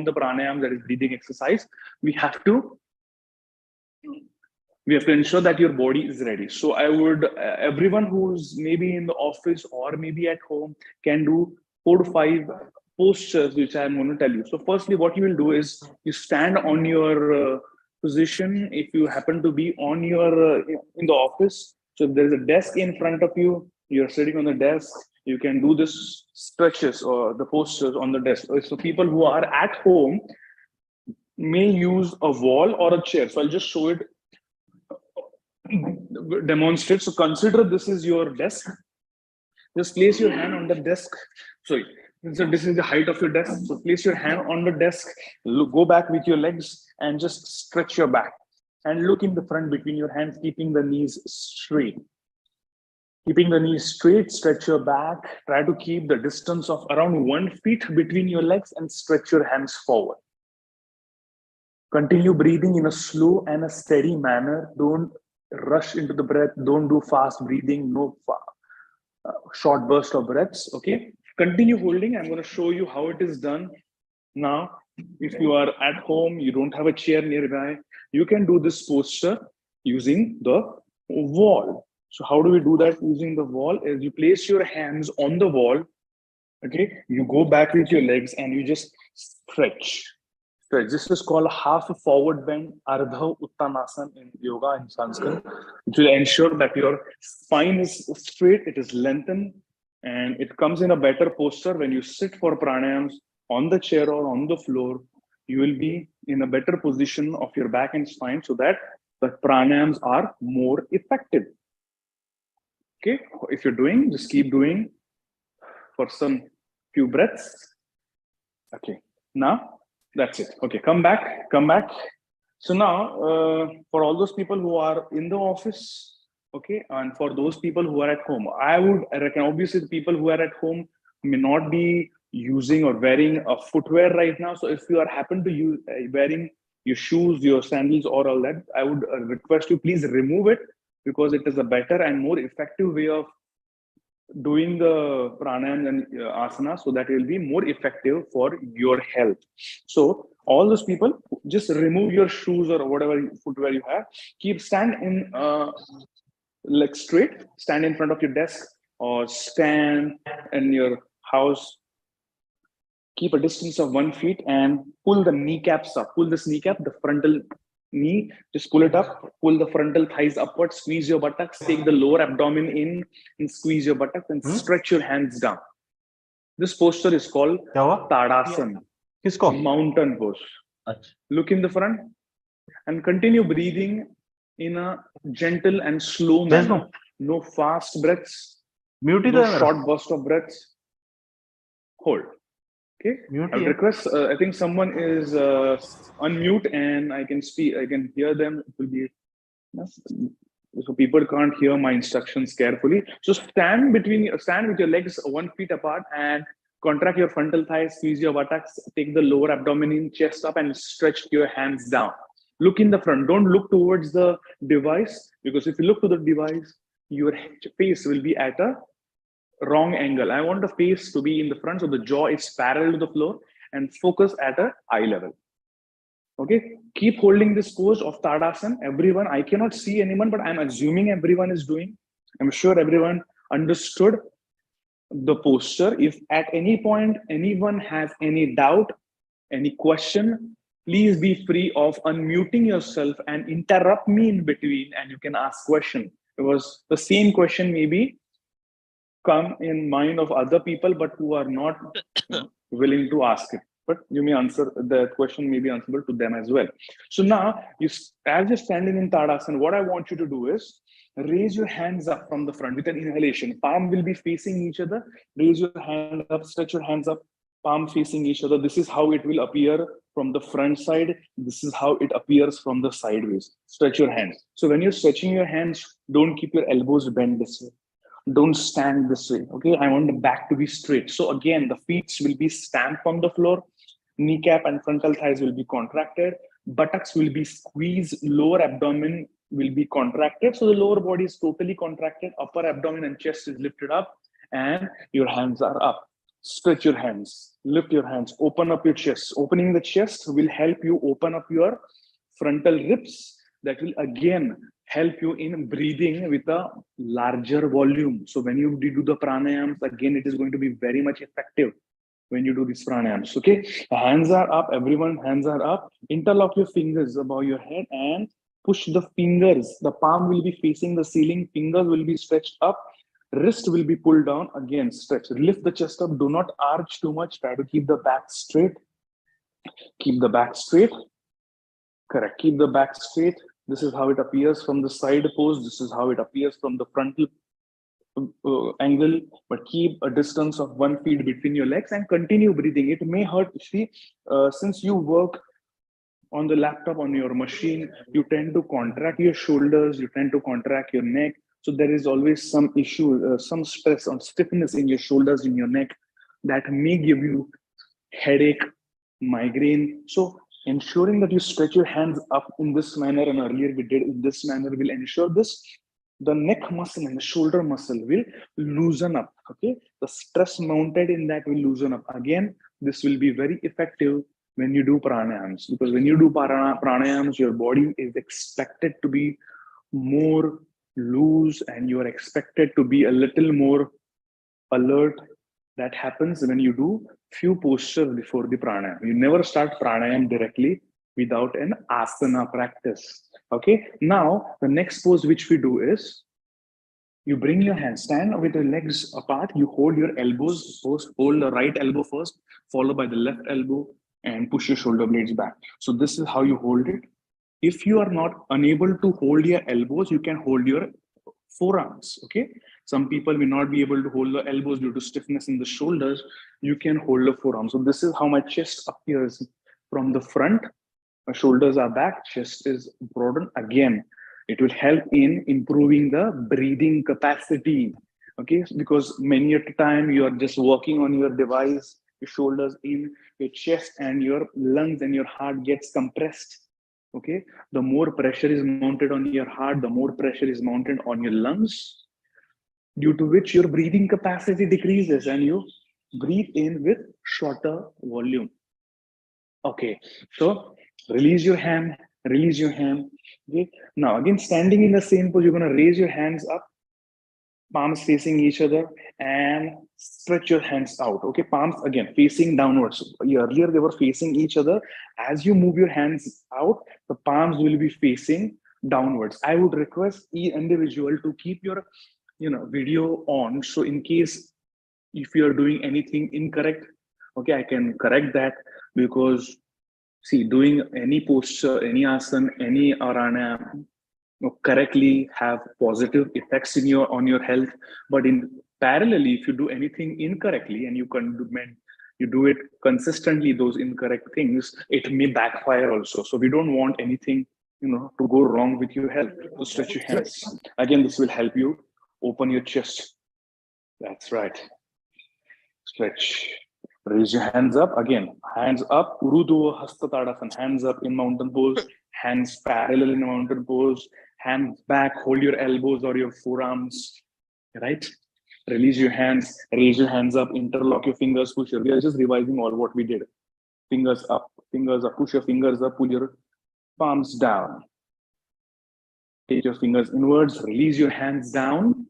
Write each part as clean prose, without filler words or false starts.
perform the pranayam, that is breathing exercise, we have to ensure that your body is ready. So I would, everyone who's maybe in the office or maybe at home can do 4 to 5 postures, which I'm going to tell you. So firstly, what you will do is you stand on your position. If you happen to be on your, in the office, so if there's a desk in front of you, you're sitting on the desk, you can do this stretches or the postures on the desk. So people who are at home may use a wall or a chair. So I'll just show it, demonstrate. So consider this is your desk. Just place your hand on the desk. Sorry. So this is the height of your desk. So place your hand on the desk, go back with your legs and just stretch your back. And look in the front between your hands, keeping the knees straight. Keeping the knees straight, stretch your back. Try to keep the distance of around 1 feet between your legs and stretch your hands forward. Continue breathing in a slow and a steady manner. Don't rush into the breath. Don't do fast breathing. No short burst of breaths. Okay. Continue holding. I'm going to show you how it is done. Now, if you are at home, you don't have a chair nearby, you can do this posture using the wall. So how do we do that using the wall? Is you place your hands on the wall. Okay. You go back with your legs and you just stretch. This is called half forward bend, Ardha Uttanasana in yoga in Sanskrit, which will ensure that your spine is straight, it is lengthened, and it comes in a better posture when you sit for pranayams on the chair or on the floor. You will be in a better position of your back and spine so that the pranayams are more effective. Okay, if you're doing, just keep doing for some few breaths. Okay, now that's it. Okay, come back. So now, for all those people who are in the office, okay, and for those people who are at home, I would reckon, obviously the people who are at home may not be using or wearing a footwear right now. So if you are happen to use wearing your shoes, your sandals or all that, I would request you please remove it, because it is a better and more effective way of doing the pranayam and asana, so that it will be more effective for your health. So all those people, just remove your shoes or whatever footwear you have, stand in like straight, stand in front of your desk or stand in your house. Keep a distance of 1 feet and pull the kneecaps up. Pull this kneecap, the frontal knee, just pull it up, pull the frontal thighs upwards, squeeze your buttocks, take the lower abdomen in and squeeze your buttocks and stretch your hands down. This posture is called Tadasana, mountain pose. Look in the front and continue breathing in a gentle and slow manner. No fast breaths, no short burst of breaths. Hold. Okay, I would request, I think someone is unmute and I can speak, I can hear them. It will be, so people can't hear my instructions carefully. So stand with your legs 1 feet apart and contract your frontal thighs, squeeze your buttocks, take the lower abdomen in, chest up and stretch your hands down. Look in the front, don't look towards the device, because if you look to the device, your face will be at a wrong angle. I want the face to be in the front, so the jaw is parallel to the floor and focus at a eye level. Okay, keep holding this pose of Tadasana. Everyone, I cannot see anyone, but I'm assuming everyone is doing. I'm sure everyone understood the posture. If at any point anyone has any doubt, any question, please be free of unmuting yourself and interrupt me in between, and you can ask question, because the same question may be come in mind of other people, but who are not willing to ask it. But you may answer, the question may be answerable to them as well. So now, as you're standing in Tadasana, what I want you to do is raise your hands up from the front with an inhalation. Palm will be facing each other. Raise your hand up, stretch your hands up, palm facing each other. This is how it will appear from the front side. This is how it appears from the sideways. Stretch your hands. So when you're stretching your hands, don't keep your elbows bent this way. Don't stand this way. Okay, I want the back to be straight. So again, the feet will be stamped on the floor. Kneecap and frontal thighs will be contracted. Buttocks will be squeezed. Lower abdomen will be contracted. So the lower body is totally contracted. Upper abdomen and chest is lifted up and your hands are up. Stretch your hands, lift your hands, open up your chest. Opening the chest will help you open up your frontal ribs. That will again help you in breathing with a larger volume. So when you do the pranayams, again, it is going to be very much effective when you do these pranayams. Okay, hands are up, everyone, hands are up. Interlock your fingers above your head and push the fingers. The palm will be facing the ceiling, fingers will be stretched up, wrist will be pulled down. Again, stretch, lift the chest up, do not arch too much, try to keep the back straight. Keep the back straight. Correct, keep the back straight. This is how it appears from the side pose. This is how it appears from the frontal angle, but keep a distance of 1 feet between your legs and continue breathing. It may hurt. See, since you work on the laptop, on your machine, you tend to contract your shoulders, you tend to contract your neck. So there is always some issue, some stress or stiffness in your shoulders, in your neck, that may give you headache, migraine. So ensuring that you stretch your hands up in this manner, and earlier we did in this manner, will ensure this. The neck muscle and the shoulder muscle will loosen up. Okay, the stress mounted in that will loosen up. Again, this will be very effective when you do pranayams, because when you do pranayams, your body is expected to be more loose and you are expected to be a little more alert. That happens when you do few postures before the pranayam. You never start pranayam directly without an asana practice. Okay, now the next pose which we do is, you bring your hands, stand with your legs apart, you hold your elbows first, hold the right elbow first, followed by the left elbow, and push your shoulder blades back. So this is how you hold it. If you are not unable to hold your elbows, you can hold your forearms. Okay, some people may not be able to hold the elbows due to stiffness in the shoulders. You can hold the forearms. So this is how my chest appears from the front. My shoulders are back, chest is broadened. Again, it will help in improving the breathing capacity. Okay, because many at a time you are just working on your device, your shoulders in, your chest and your lungs and your heart gets compressed. Okay, the more pressure is mounted on your heart, the more pressure is mounted on your lungs, due to which your breathing capacity decreases and you breathe in with shorter volume. Okay, so release your hand, release your hand. Okay, now again, standing in the same pose, you're going to raise your hands up, palms facing each other, and stretch your hands out. Okay, palms again facing downwards. Earlier they were facing each other. As you move your hands out, the palms will be facing downwards. I would request each individual to keep your video on, so in case if you are doing anything incorrect, okay, I can correct that. Because see, doing any posture, any asana, any arana correctly have positive effects in your on your health. But in parallelly, if you do anything incorrectly and you do it consistently, those incorrect things, it may backfire also. So we don't want anything to go wrong with your health. So stretch your hands. Again, this will help you open your chest. That's right. Stretch. Raise your hands up. Again, hands up. Urudhu Hasta Tadasana. Hands up in mountain pose. Hands parallel in mountain pose. Hands back. Hold your elbows or your forearms. Right? Release your hands. Raise your hands up. Interlock your fingers. Push your. We are just revising all what we did. Fingers up. Fingers up. Push your fingers up. Pull your palms down. Take your fingers inwards. Release your hands down.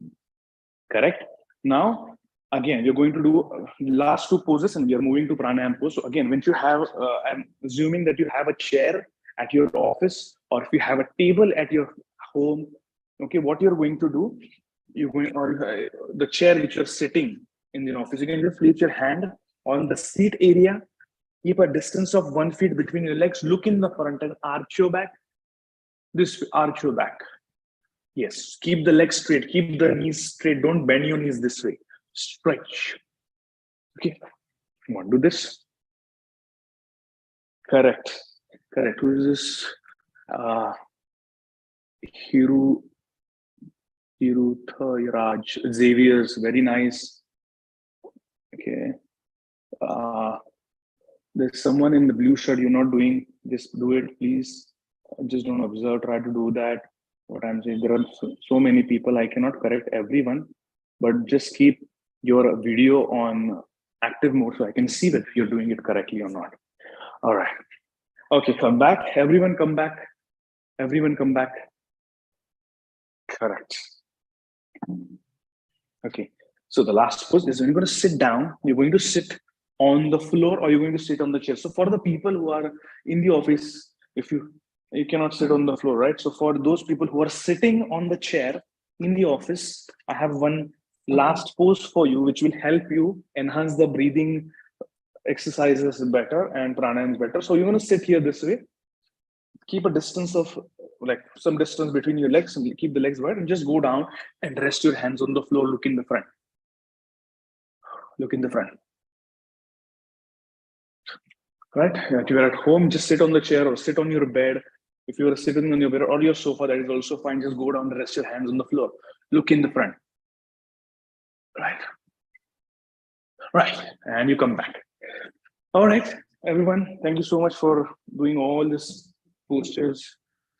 Correct? Now, again, you're going to do last two poses and we are moving to pranayam pose. So again, when you have, I'm assuming that you have a chair at your office, or if you have a table at your home, okay, what you're going to do, or the chair which you're sitting in the office, you can just place your hand on the seat area, keep a distance of 1 feet between your legs, look in the front and arch your back. This arch your back. Yes, keep the legs straight, keep the knees straight, don't bend your knees this way. Stretch. Okay, you want to do this? Correct. Who is this? Raj Xavier's, very nice. Okay. There's someone in the blue shirt, you're not doing this, do it, please. Just don't observe, try to do that. What I'm saying, there are so many people, I cannot correct everyone, but just keep your video on active mode so I can see that you're doing it correctly or not. All right. Okay, come back. Everyone come back. Everyone come back. Correct. Okay. So the last pose is when you're going to sit down, you're going to sit on the floor or you're going to sit on the chair. So for the people who are in the office, if you cannot sit on the floor, right? So for those people who are sitting on the chair in the office, I have one last pose for you, which will help you enhance the breathing exercises better and pranayams better. So you're going to sit here this way, keep a distance of like some distance between your legs and keep the legs wide and just go down and rest your hands on the floor. Look in the front. Look in the front. Right? If you're at home, just sit on the chair or sit on your bed. If you're sitting on your bed or your sofa, that is also fine. Just go down and rest your hands on the floor. Look in the front. Right. Right. And you come back. All right, everyone. Thank you so much for doing all this postures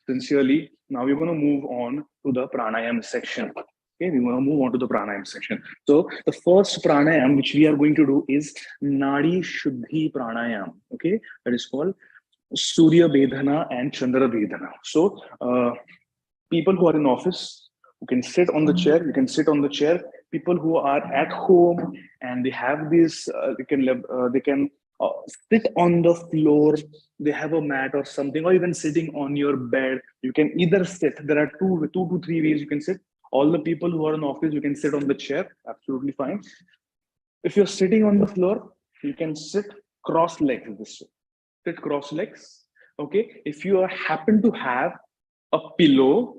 sincerely. Now we're going to move on to the pranayam section. Okay, we're going to move on to the pranayam section. So the first pranayam which we are going to do is Nadi Shuddhi pranayam. Okay, that is called Surya Vedana and Chandra Vedana. So people who are in office who can sit on the chair, you can sit on the chair. People who are at home and they have this, they can sit on the floor. They have a mat or something, or even sitting on your bed. You can either sit. There are two to three ways you can sit. All the people who are in office, you can sit on the chair. Absolutely fine. If you're sitting on the floor, you can sit cross legs this way. Sit cross legs. Okay. If you happen to have a pillow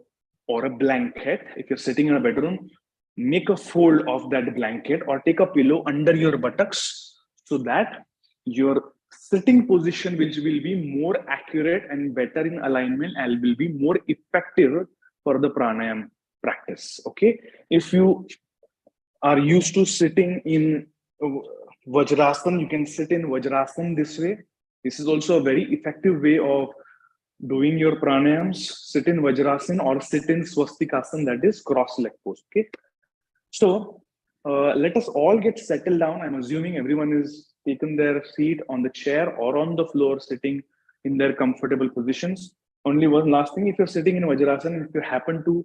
or a blanket, if you're sitting in a bedroom, make a fold of that blanket or take a pillow under your buttocks so that your sitting position which will be more accurate and better in alignment and will be more effective for the pranayam practice. Okay. If you are used to sitting in Vajrasan, you can sit in Vajrasan this way. This is also a very effective way of doing your pranayams. Sit in Vajrasan or sit in Swastikasana, that is cross leg pose. Okay. So let us all get settled down. I'm assuming everyone is taken their seat on the chair or on the floor, sitting in their comfortable positions. Only one last thing: if you're sitting in Vajrasan, if you happen to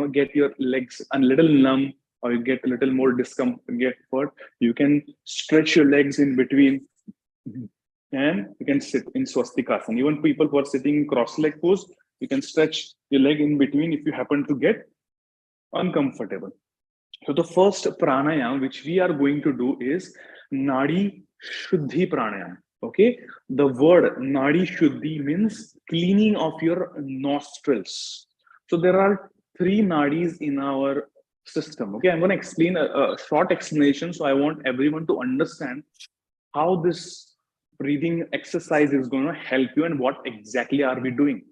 get your legs a little numb or you get a little more discomfort, you can stretch your legs in between and you can sit in Swastikasana. Even people who are sitting in cross leg pose, you can stretch your leg in between if you happen to get uncomfortable. So the first pranayam which we are going to do is Nadi Shuddhi pranayam. Okay, the word Nadi Shuddhi means cleaning of your nostrils. So there are three nadis in our system. Okay, I'm going to explain a short explanation. So I want everyone to understand how this breathing exercise is going to help you and what exactly are we doing.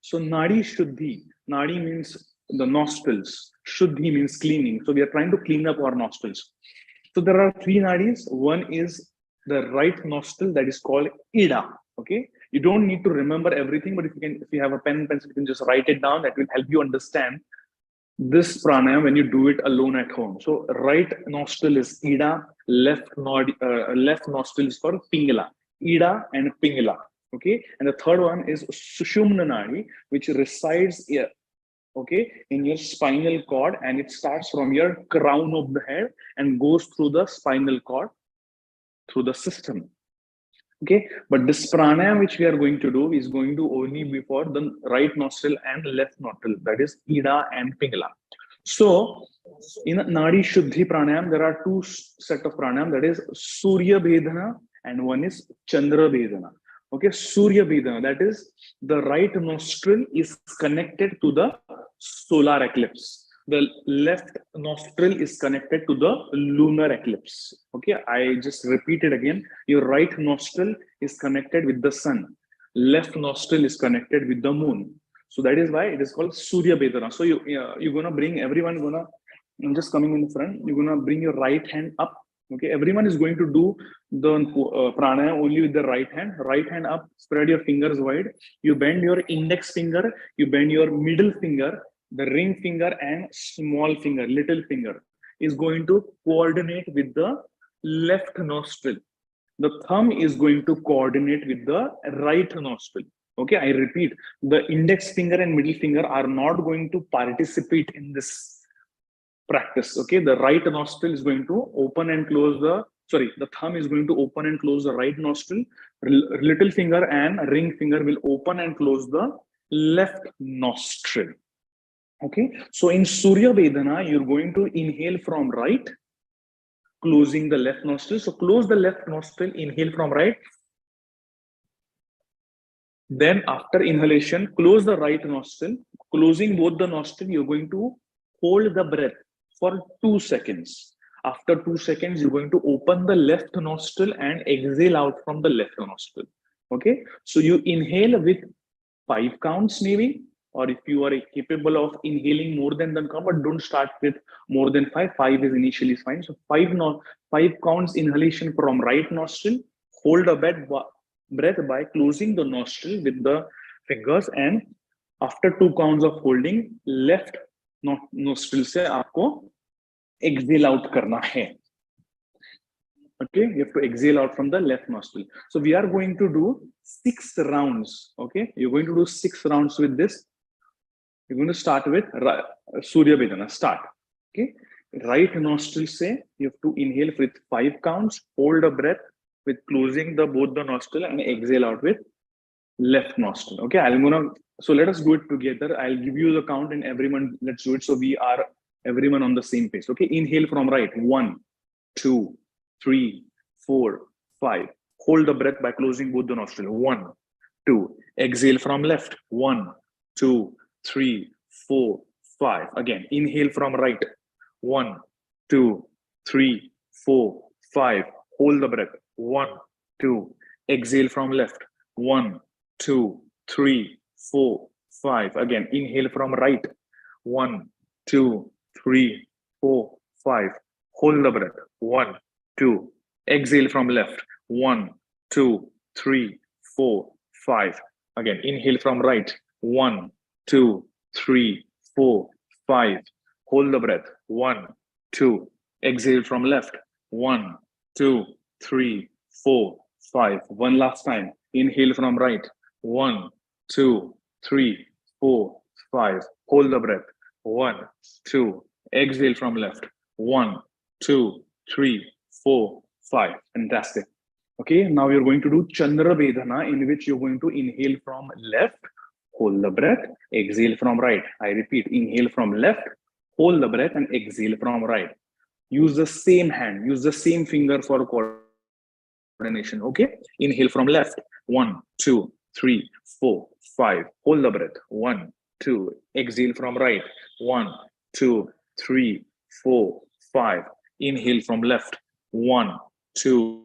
So Nadi Shuddhi, Nadi means the nostrils. Shuddhi means cleaning. So we are trying to clean up our nostrils. So there are three nadis. One is the right nostril, that is called Ida. Okay. You don't need to remember everything, but if you have a pen and pencil, you can just write it down. That will help you understand this pranayam when you do it alone at home. So right nostril is Ida, left nostril is for Pingala. Ida and Pingala. Okay. And the third one is Sushumna Nadi, which resides here. Okay, in your spinal cord, and it starts from your crown of the head and goes through the spinal cord through the system. Okay, but this pranayam which we are going to do is going to only be for the right nostril and left nostril, that is Ida and Pingala. So in Nadi Shuddhi pranayam, there are two set of pranayam, that is Surya Vedana and one is Chandra Vedana. Okay, Surya Vedana, that is the right nostril is connected to the solar eclipse. The left nostril is connected to the lunar eclipse. Okay, I just repeat it again. Your right nostril is connected with the sun. Left nostril is connected with the moon. So that is why it is called Surya Vedana. So you're gonna bring I'm just coming in the front. You're gonna bring your right hand up. Okay, everyone is going to do the pranayam only with the right hand. Right hand up, spread your fingers wide. You bend your index finger, you bend your middle finger, the ring finger and small finger, little finger is going to coordinate with the left nostril. The thumb is going to coordinate with the right nostril. Okay, I repeat, the index finger and middle finger are not going to participate in this practice. Okay, the right nostril is going to open and close the thumb is going to open and close the right nostril. Little finger and ring finger will open and close the left nostril. Okay, so in Surya Vedana, you're going to inhale from right, closing the left nostril. So close the left nostril, inhale from right. Then after inhalation, close the right nostril. Closing both the nostril, you're going to hold the breath for 2 seconds. After 2 seconds, you're going to open the left nostril and exhale out from the left nostril. Okay, so you inhale with 5 counts maybe, or if you are capable of inhaling more than the count, but don't start with more than 5. 5 is initially fine. So 5 counts inhalation from right nostril. Hold a breath by closing the nostril with the fingers, and after 2 counts of holding, left nostril से आपको exhale out करना है. Okay, you have to exhale out from the left nostril. So we are going to do 6 rounds. Okay, you're going to do 6 rounds with this. You're going to start with Surya Vedana. Start. Okay, right nostril say you have to inhale with 5 counts, hold a breath with closing both the nostril, and exhale out with left nostril. Okay, so let us do it together. I'll give you the count and everyone, let's do it. So we are everyone on the same pace. Okay, inhale from right. 1, 2, 3, 4, 5. Hold the breath by closing both the nostril. 1, 2. Exhale from left. 1, 2, 3, 4, 5. Again, inhale from right. 1, 2, 3, 4, 5. Hold the breath. 1, 2. Exhale from left. 1, 2, 3, 4, 5. Again, inhale from right. 1, 2, 3, 4, 5. Hold the breath. 1, 2. Exhale from left. 1, 2, 3, 4, 5. Again, inhale from right. 1, 2, 3, 4, 5. Hold the breath. 1, 2. Exhale from left. 1, 2, 3, 4, 5. One last time. Inhale from right. 1, 2, 3, 4, 5. Hold the breath. 1, 2. Exhale from left. 1, 2, 3, 4, 5. Fantastic. Okay, now you're going to do Chandra Vedana, in which you're going to inhale from left, hold the breath, exhale from right. I repeat, inhale from left, hold the breath, and exhale from right. Use the same hand, use the same finger for coordination. Okay, inhale from left. 1, 2, 3, 4, 5. Hold the breath. 1, 2. Exhale from right. 1, 2, 3, 4, 5. Inhale from left. 1, 2,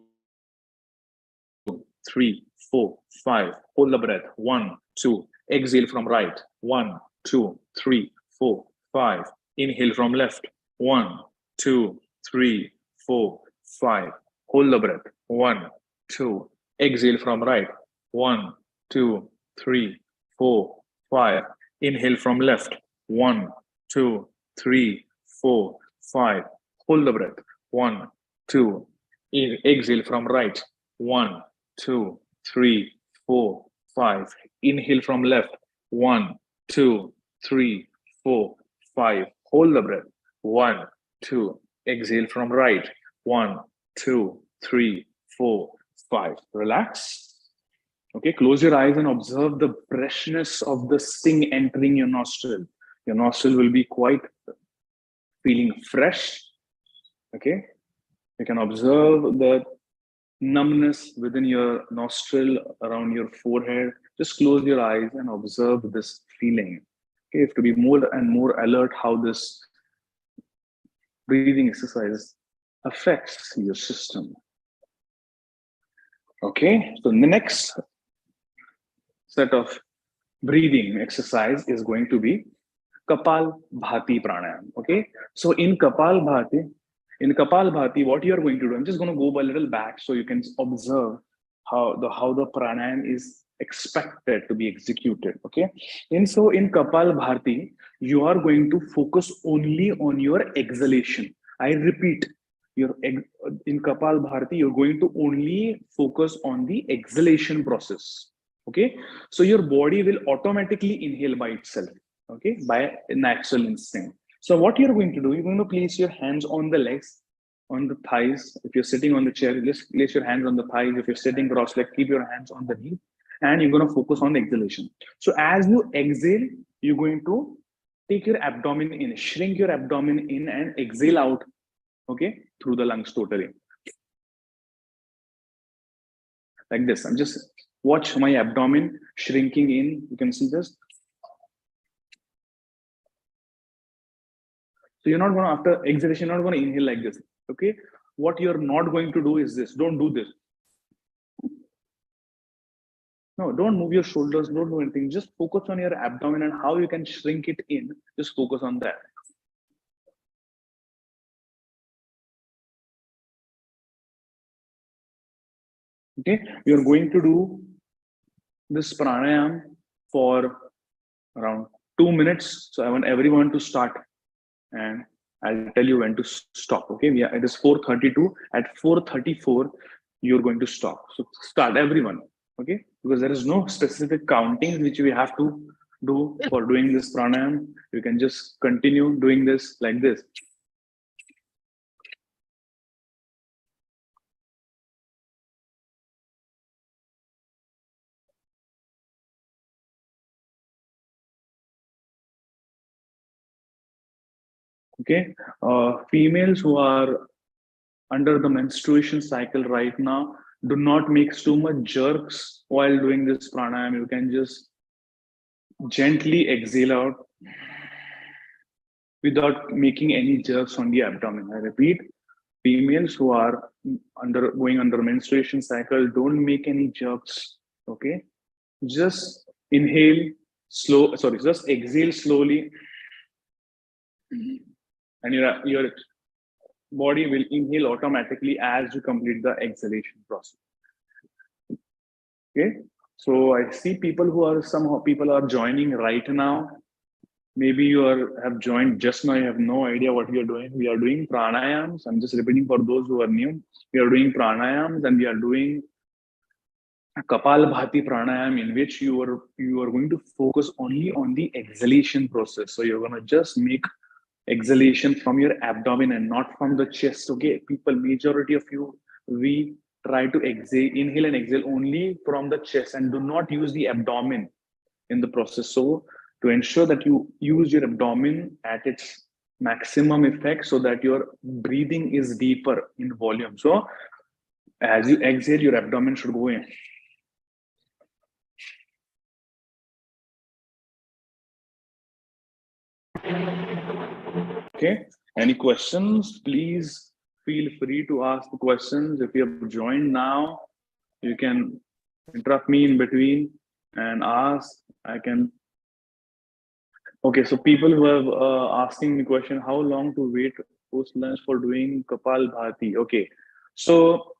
3, 4, 5. Hold the breath. 1, 2. Exhale from right. 1, 2, 3, 4, 5. Inhale from left. 1, 2, 3, 4, 5. Hold the breath. 1, 2. Exhale from right. 1, 2, 3, 4, 5. Inhale from left. 1, 2, 3, 4, 5. Hold the breath. 1, 2. Exhale from right. 1, 2, 3, 4, 5. Inhale from left. 1, 2, 3, 4, 5. Hold the breath. 1, 2. Exhale from right. 1, 2, 3, 4, 5. Relax. Okay, close your eyes and observe the freshness of the sting entering your nostril. Your nostril will be quite feeling fresh. Okay, you can observe the numbness within your nostril, around your forehead. Just close your eyes and observe this feeling. Okay, you have to be more and more alert how this breathing exercise affects your system. Okay, so the next set of breathing exercise is going to be Kapal Bhati Pranayam. Okay, so in Kapal Bhati, what you are going to do, I'm just going to go a little back so you can observe how the pranayam is expected to be executed. Okay, and so in Kapal Bhati, you are going to focus only on your exhalation. I repeat, in Kapal Bharati, you're going to only focus on the exhalation process. Okay, so your body will automatically inhale by itself. Okay, by natural instinct. So what you're going to do, you're going to place your hands on the legs, on the thighs. If you're sitting on the chair, just place your hands on the thighs. If you're sitting cross-legged, keep your hands on the knee, and you're going to focus on the exhalation. So as you exhale, you're going to take your abdomen in, shrink your abdomen in, and exhale out. Okay, through the lungs totally. Like this. I'm just watch my abdomen shrinking in. You can see this. So you're not going to, after exhalation, you're not going to inhale like this. Okay. What you're not going to do is this. Don't do this. No, don't move your shoulders. Don't do anything. Just focus on your abdomen and how you can shrink it in. Just focus on that. Okay. You're going to do this pranayam for around 2 minutes. So I want everyone to start, and I'll tell you when to stop. Okay, it is 4:32. At 4:34, you're going to stop. So start, everyone. Okay, because there is no specific counting which we have to do for doing this pranayam. You can just continue doing this like this. Okay, females who are under the menstruation cycle right now, do not make too much jerks while doing this pranayam. You can just gently exhale out without making any jerks on the abdomen. I repeat, females who are going under menstruation cycle, don't make any jerks. Okay, just inhale just exhale slowly, and your body will inhale automatically as you complete the exhalation process. Okay, so I see some people are joining right now. Maybe have joined just now. You have no idea what we are doing. We are doing pranayams. I'm just repeating for those who are new. We are doing pranayams, and we are doing a Kapalbhati pranayam, in which you are going to focus only on the exhalation process. So you're going to just make exhalation from your abdomen and not from the chest. Okay, people, majority of you, we try to inhale and exhale only from the chest and do not use the abdomen in the process. So to ensure that you use your abdomen at its maximum effect, so that your breathing is deeper in volume. So as you exhale, your abdomen should go in. Okay, any questions? Please feel free to ask the questions. If you have joined now, you can interrupt me in between and ask. I can. Okay, so people who have asking me question, how long to wait post lunch for doing Kapal Bharti? Okay, so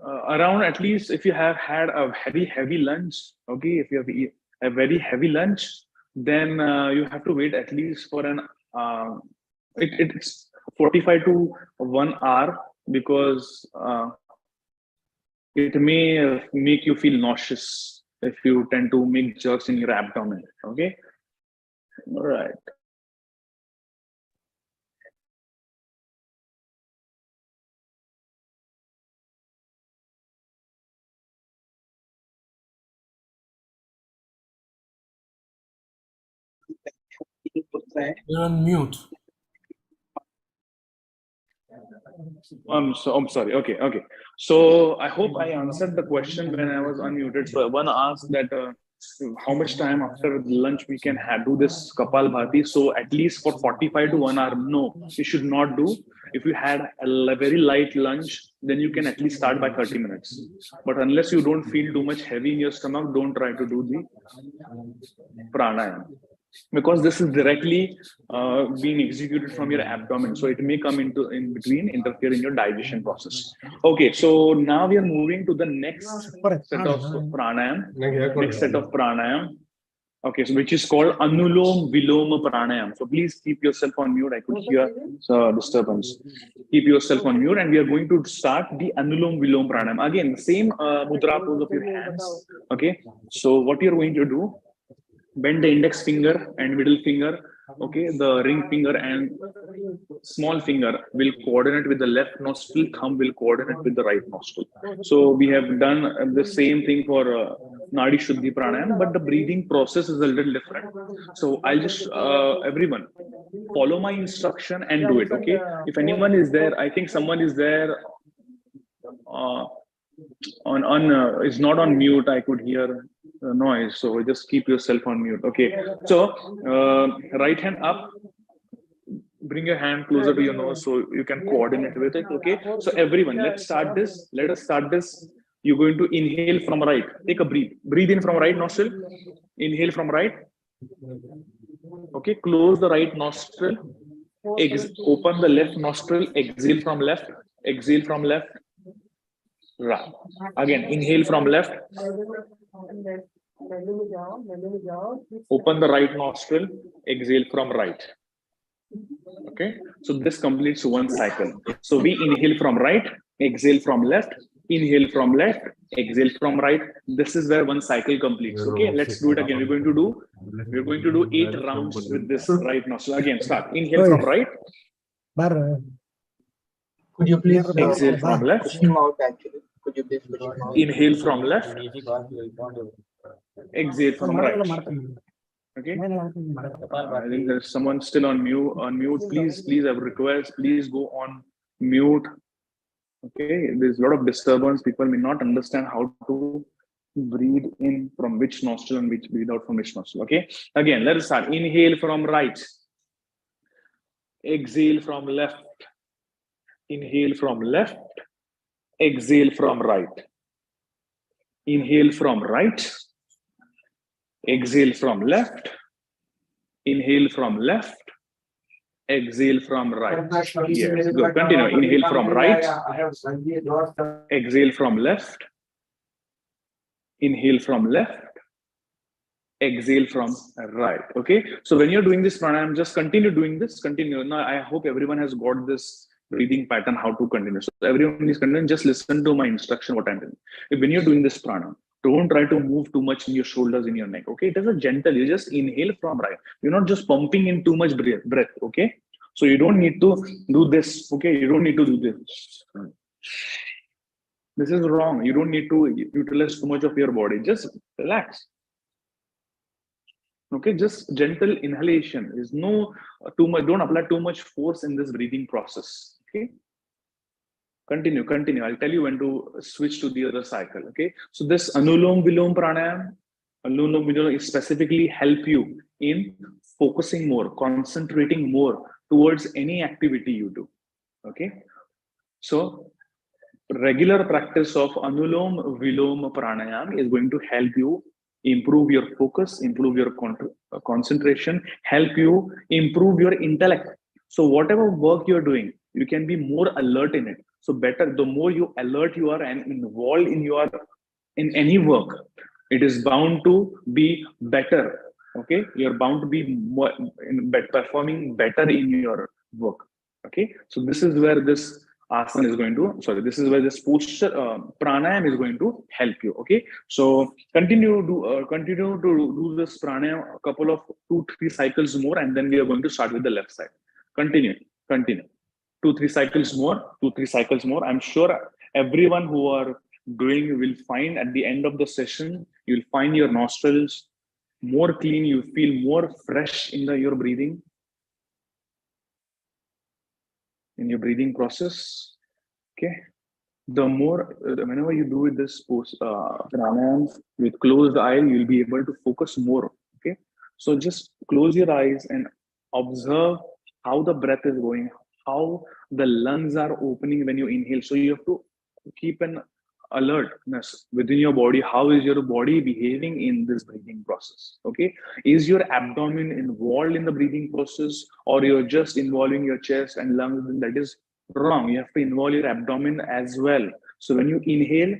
around, at least if you have had a very heavy lunch, okay, if you have a very heavy lunch, then you have to wait at least for it's 45 to 1 hour, because it may make you feel nauseous if you tend to make jerks in your abdomen. Okay, all right. You're on mute. I'm sorry. Okay. So I hope I answered the question when I was unmuted. So I want to ask that how much time after lunch we can do this Kapal Bhati? So at least for 45 to 1 hour. No, you should not do. If you had a very light lunch, then you can at least start by 30 minutes. But unless you don't feel too much heavy in your stomach, don't try to do the pranayam, because this is directly being executed from your abdomen, so it may come in between, interfere in your digestion process. Okay, so now we are moving to the next set of pranayam. Okay, so which is called Anulom Viloma Pranayam. So please keep yourself on mute. I could hear disturbance. Keep yourself on mute, and we are going to start the Anulom Vilom Pranayam. Again, same mudra pose of your hands. Okay, so what you're going to do, bend the index finger and middle finger. Okay, the ring finger and small finger will coordinate with the left nostril, thumb will coordinate with the right nostril. So we have done the same thing for Nadi Shuddhi Pranayam, but the breathing process is a little different. So I'll just, everyone, follow my instruction and do it, okay? If anyone is there, I think someone is there uh, is not on mute. I could hear noise, so just keep yourself on mute. Okay, so right hand up, bring your hand closer to your nose so you can coordinate with it. Okay, so everyone, let's start this. Let us start this. You're going to inhale from right. Take a breathe in from right nostril, inhale from right. Okay, close the right nostril, open the left nostril, exhale from left, right. Again, inhale from left, open the right nostril, exhale from right. Okay, so this completes one cycle. So we inhale from right, exhale from left, inhale from left, exhale from right. This is where one cycle completes. Okay, let's do it again. We're going to do 8 rounds with this right nostril. Again, start. Inhale from right. Could you please exhale from left? push him out actually? Could you please push him out? Inhale from left. Exhale from right. Okay. I think there's someone still on mute. Please, I would request, please go on mute. Okay. There's a lot of disturbance. People may not understand how to breathe in from which nostril and which breathe out from which nostril. Okay. Again, let us start. Inhale from right. Exhale from left. Inhale from left. Exhale from right. Inhale from right. Exhale from left. Inhale from left. Exhale from right. Yes, good. Continue. Inhale from right. Exhale from left. Inhale from left. Exhale from right. Okay. So when you're doing this pranayam, just continue doing this. Continue. Now, I hope everyone has got this breathing pattern, how to continue. So everyone is continuing. Just listen to my instruction, what I'm doing. When you're doing this pranayam, don't try to move too much in your shoulders, in your neck. Okay. It is a gentle. You just inhale from right. You're not just pumping in too much breath. Okay. So you don't need to do this. Okay. You don't need to do this. This is wrong. You don't need to utilize too much of your body. Just relax. Okay, just gentle inhalation. Is no too much. Don't apply too much force in this breathing process. Okay. Continue. I'll tell you when to switch to the other cycle. Okay. So this Anulom Vilom Pranayam, Anulom Vilom is specifically help you in focusing more, concentrating more towards any activity you do. Okay. So regular practice of Anulom Vilom Pranayam is going to help you improve your focus, improve your concentration, help you improve your intellect. So whatever work you're doing, you can be more alert in it. So better, the more you alert you are and involved in any work, it is bound to be better. Okay, you're bound to be more performing better in your work. Okay, so this is where this asana is going to, this is where this posture pranayam is going to help you. Okay, so continue to do this pranayam a couple of 2-3 cycles more, and then we are going to start with the left side. Continue 2-3 cycles more. I'm sure everyone who are doing will find at the end of the session, you'll find your nostrils more clean, you feel more fresh in your breathing, in your breathing process. Okay, the more whenever you do this pranayam with closed eye, you'll be able to focus more. Okay, so just close your eyes and observe how the breath is going, how the lungs are opening when you inhale. So you have to keep an alertness within your body. How is your body behaving in this breathing process? Okay, is your abdomen involved in the breathing process, or you're just involving your chest and lungs? That is wrong. You have to involve your abdomen as well. So when you inhale,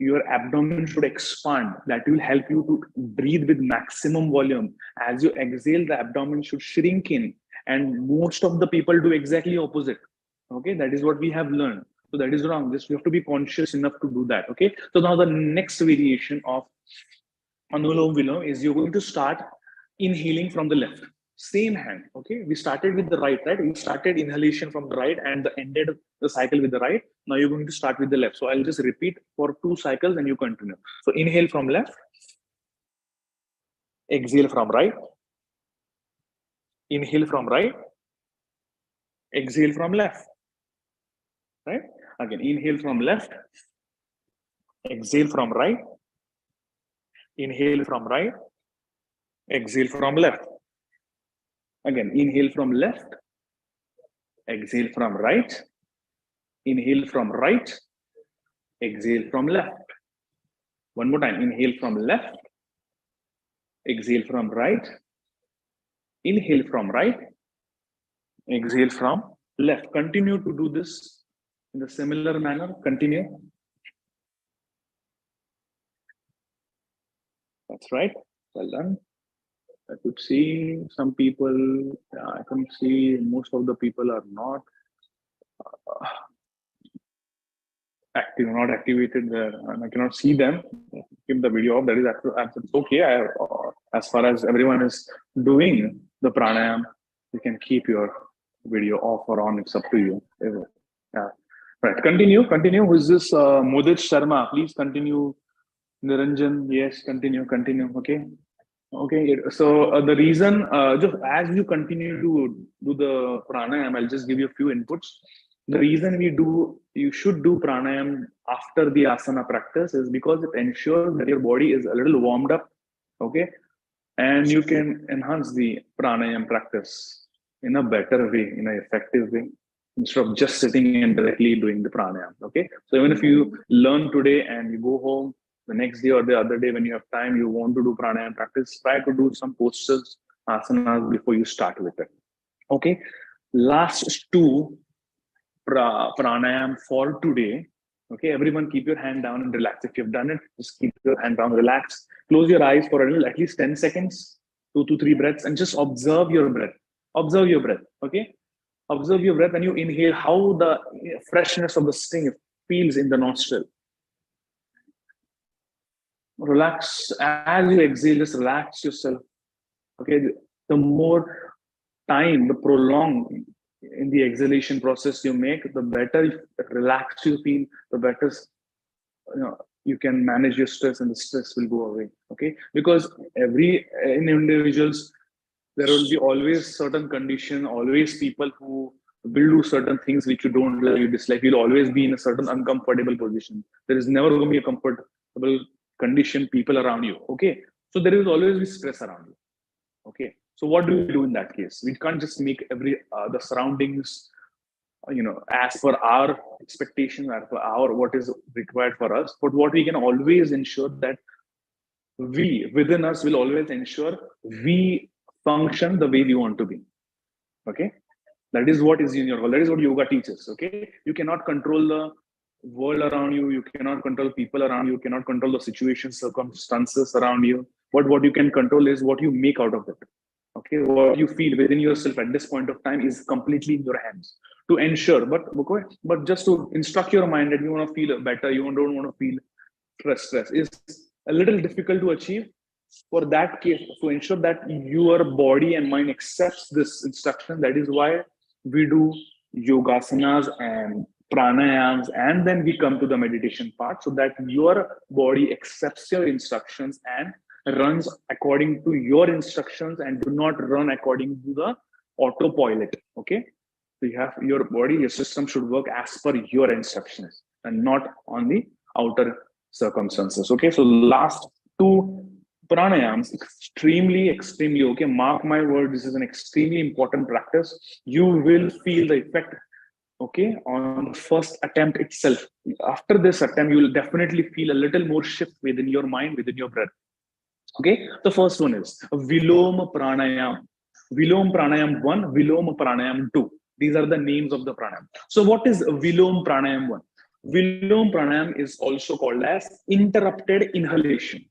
your abdomen should expand. That will help you to breathe with maximum volume. As you exhale, the abdomen should shrink in, and most of the people do exactly opposite. Okay, that is what we have learned. So that is wrong. Just you have to be conscious enough to do that. Okay, so now the next variation of Anulom Vilom is you're going to start inhaling from the left. Same hand. Okay, we started with the right, right? We started inhalation from the right and ended the cycle with the right. Now you're going to start with the left. So I'll just repeat for 2 cycles and you continue. So inhale from left, exhale from right, inhale from right, exhale from left. Right? Again, inhale from left, exhale from right, inhale from right, exhale from left. Again, inhale from left, exhale from right, inhale from right, exhale from left. One more time, inhale from left, exhale from right, inhale from right, exhale from left. Continue to do this in the similar manner. Continue. That's right. Well done. I could see some people, I can see most of the people are not active, not activated there, and I cannot see them. Keep the video off. That is absolutely okay. As far as everyone is doing the pranayam, you can keep your video off or on. It's up to you. Yeah. Right. Continue. Who is this? Mudit Sharma. Please continue. Niranjan. Yes. Continue. Okay. Okay, so the reason, just as you continue to do the pranayam, I'll just give you a few inputs. The reason you should do pranayam after the asana practice is because it ensures that your body is a little warmed up, okay? And you can enhance the pranayam practice in a better way, in an effective way, instead of just sitting and directly doing the pranayam, okay? So even if you learn today and you go home, the next day or the other day when you have time, you want to do pranayam practice, try to do some postures, asanas before you start with it. Okay, last 2 pranayam for today. Okay, everyone keep your hand down and relax. If you've done it, just keep your hand down, relax. Close your eyes for at least 10 seconds, 2 to 3 breaths, and just observe your breath. Observe your breath, okay? Observe your breath when you inhale, how the freshness of the sting feels in the nostril. Relax as you exhale, just relax yourself. Okay, the more time, the prolong in the exhalation process you make, the better relaxed you feel, the better you can manage your stress and the stress will go away. Okay, because in individuals, there will be always certain condition, always people who will do certain things which you don't like, you dislike. You'll always be in a certain uncomfortable position. There is never going to be a comfortable condition people around you. Okay, so there will always be stress around you. Okay, so what do we do in that case? We can't just make the surroundings as per our expectations, as per our what is required for us. But what we can always ensure that we within us will always ensure we function the way we want to be. Okay, that is what is in your goal. That is what yoga teaches. Okay, you cannot control the world around you, you cannot control people around you, cannot control the situations, circumstances around you. But what you can control is what you make out of it. Okay, what you feel within yourself at this point of time is completely in your hands to ensure. But just to instruct your mind that you want to feel better, you don't want to feel stress is a little difficult to achieve. For that case, to ensure that your body and mind accepts this instruction, that is why we do yogasanas and pranayams, and then we come to the meditation part, so that your body accepts your instructions and runs according to your instructions and do not run according to the autopilot. Okay, so you have your body, your system should work as per your instructions and not on the outer circumstances. Okay, so last 2 pranayams, extremely, okay, mark my word, this is an extremely important practice. You will feel the effect, okay, on first attempt itself. After this attempt, you will definitely feel a little more shift within your mind, within your breath. Okay, the first one is Viloma Pranayam. Vilom Pranayam 1, Vilom Pranayam 2. These are the names of the pranayam. So what is Vilom Pranayam 1? Vilom pranayam is also called as interrupted inhalation.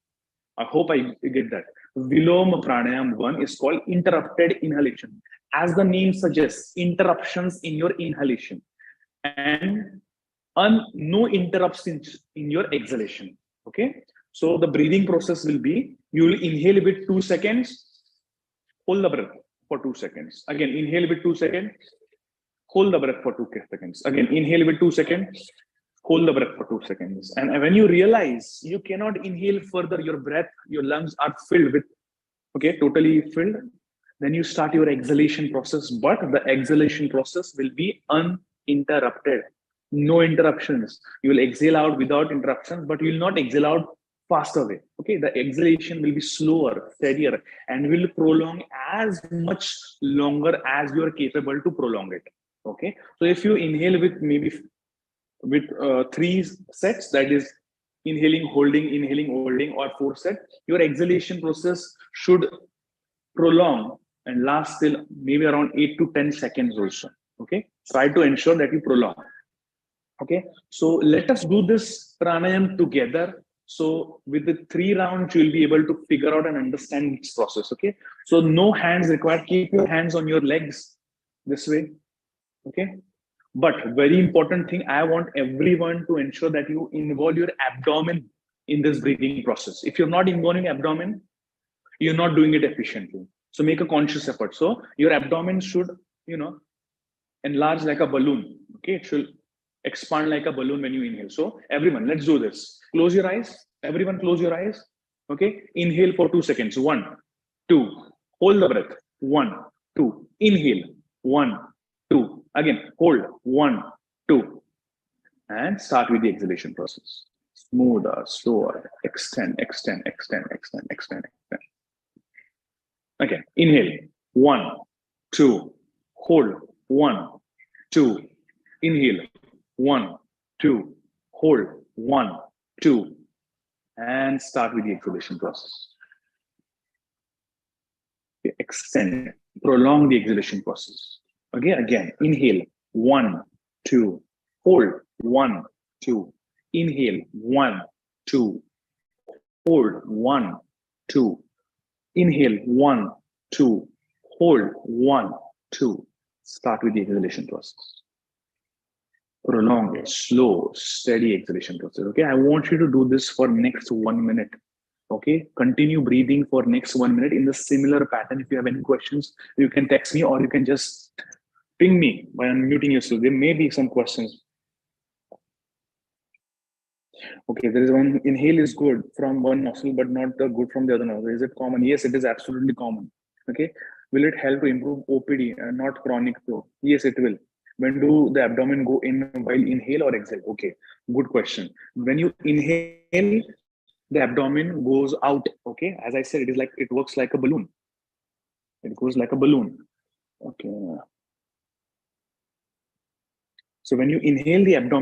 I hope I get that. Vilom pranayam 1 is called interrupted inhalation. As the name suggests, interruptions in your inhalation and no interruptions in your exhalation. Okay. So the breathing process will be, you will inhale with 2 seconds, hold the breath for 2 seconds. Again, inhale with 2 seconds, hold the breath for 2 seconds. Again, inhale with 2 seconds, hold the breath for 2 seconds. And when you realize you cannot inhale further, your breath, your lungs are filled with, okay, totally filled, then you start your exhalation process. But the exhalation process will be uninterrupted. No interruptions. You will exhale out without interruptions, but you will not exhale out faster way. Okay, the exhalation will be slower, steadier, and will prolong as much longer as you are capable to prolong it. Okay, so if you inhale with maybe with 3 sets, that is inhaling, holding, or 4 sets, your exhalation process should prolong and last till maybe around 8 to 10 seconds also. Okay, try to ensure that you prolong. Okay, so let us do this pranayam together. So with the 3 rounds, you'll be able to figure out and understand this process. Okay, so no hands required. Keep your hands on your legs this way. Okay, but very important thing, I want everyone to ensure that you involve your abdomen in this breathing process. If you're not involving abdomen, you're not doing it efficiently. So make a conscious effort. So your abdomen should, enlarge like a balloon. Okay, it should expand like a balloon when you inhale. So everyone, let's do this. Close your eyes. Everyone, close your eyes. Okay, inhale for 2 seconds. 1, 2. Hold the breath. 1, 2. Inhale. 1, 2. Again, hold. 1, 2. And start with the exhalation process. Smoother, slower. Extend, extend, extend, extend, extend, extend. Again, inhale. 1, 2. Hold. 1, 2. Inhale. 1, 2. Hold. 1, 2. And start with the exhalation process. Okay, extend, prolong the exhalation process. Okay, again, inhale. 1, 2. Hold. 1, 2. Inhale. 1, 2. Hold. 1, 2. Inhale. 1, 2. Hold. 1, 2. Start with the exhalation process. Prolong it, slow, steady exhalation process. Okay, I want you to do this for next 1 minute. Okay, continue breathing for next 1 minute in the similar pattern. If you have any questions, you can text me or you can just ping me by unmuting yourself. There may be some questions. Okay, there is one. Inhale is good from one nostril, but not the good from the other nostril. Is it common? Yes, it is absolutely common. Okay, will it help to improve OPD and not chronic flow? Yes, it will. When do the abdomen go in while inhale or exhale? Okay, good question. When you inhale, the abdomen goes out. Okay, as I said, it works like a balloon. It goes like a balloon. Okay. So when you inhale, the abdomen